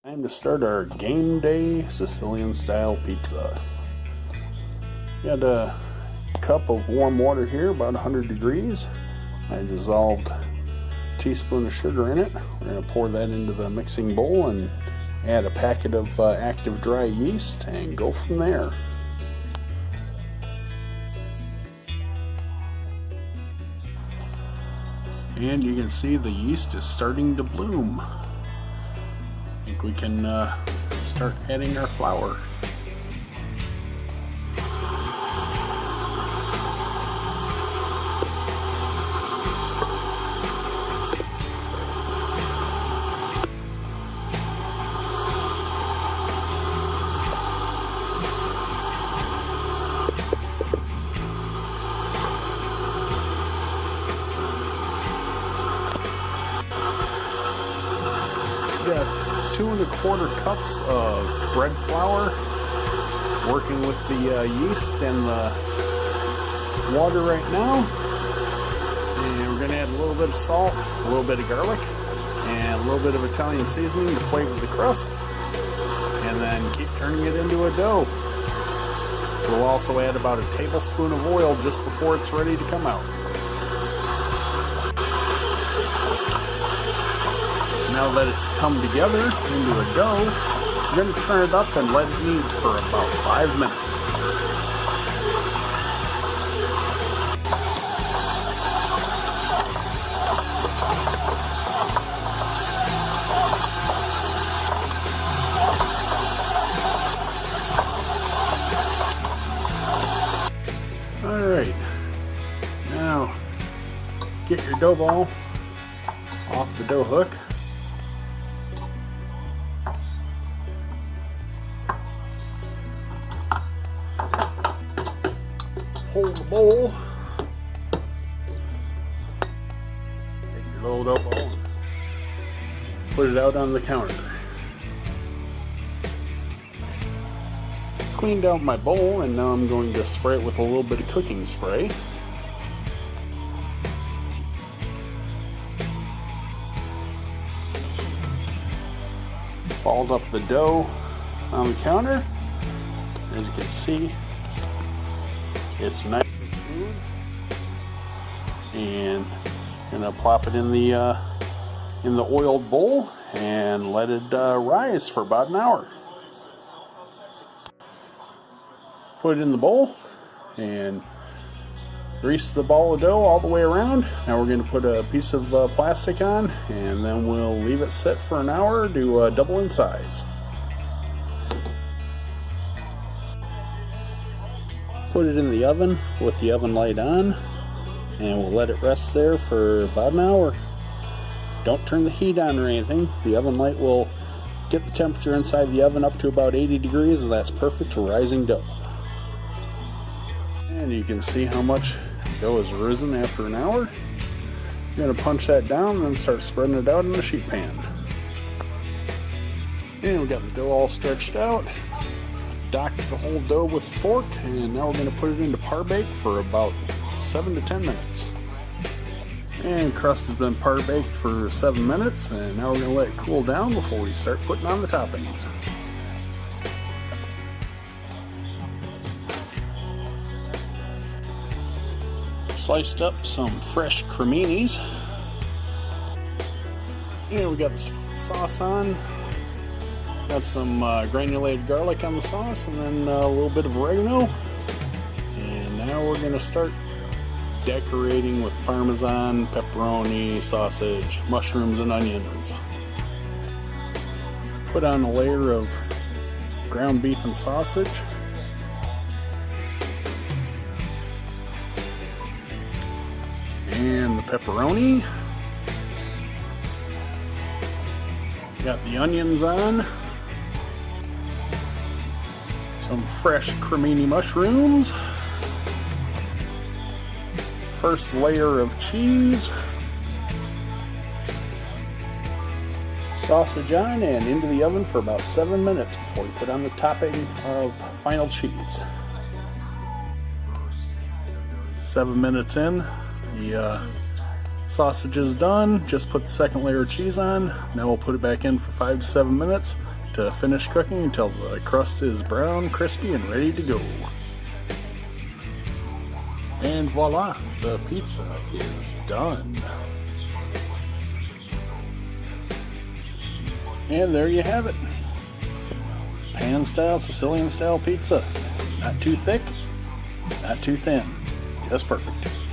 Time to start our game day Sicilian style pizza. Got a cup of warm water here, about 100 degrees. I dissolved a teaspoon of sugar in it. We're going to pour that into the mixing bowl and add a packet of active dry yeast and go from there. And you can see the yeast is starting to bloom. I think we can start adding our flour. Got 2 1/4 cups of bread flour, working with the yeast and the water right now. And we're going to add a little bit of salt, a little bit of garlic, and a little bit of Italian seasoning to flavor the crust. And then keep turning it into a dough. We'll also add about a tablespoon of oil just before it's ready to come out. Now that it's come together into a dough, we're going to turn it up and let it knead for about 5 minutes. Alright, now get your dough ball off the dough hook. Hold the bowl, take your little dough ball and put it out on the counter. Cleaned out my bowl and now I'm going to spray it with a little bit of cooking spray. Balled up the dough on the counter. As you can see, it's nice and smooth, and I'm gonna plop it in the oiled bowl and let it rise for about an hour. Put it in the bowl and grease the ball of dough all the way around. Now we're going to put a piece of plastic on, and then we'll leave it sit for an hour to double in size. Put it in the oven with the oven light on, and we'll let it rest there for about an hour. Don't turn the heat on or anything. The oven light will get the temperature inside the oven up to about 80 degrees, and that's perfect for rising dough. And you can see how much dough has risen after an hour. You're going to punch that down and then start spreading it out in the sheet pan. And we got the dough all stretched out. Docked the whole dough with a fork, and now we're going to put it into par bake for about 7 to 10 minutes. And crust has been par baked for 7 minutes, and now we're going to let it cool down before we start putting on the toppings. Sliced up some fresh creminis, and we got the sauce on. Got some granulated garlic on the sauce, and then a little bit of oregano. And now we're going to start decorating with Parmesan, pepperoni, sausage, mushrooms, and onions. Put on a layer of ground beef and sausage. And the pepperoni. Got the onions on. Some fresh cremini mushrooms. First layer of cheese. Sausage on and into the oven for about 7 minutes before we put on the topping of final cheese. 7 minutes in, the sausage is done. Just put the second layer of cheese on. Now we'll put it back in for 5 to 7 minutes to finish cooking until the crust is brown, crispy, and ready to go. And voila, the pizza is done. And there you have it. Pan style Sicilian style pizza. Not too thick, not too thin. Just perfect.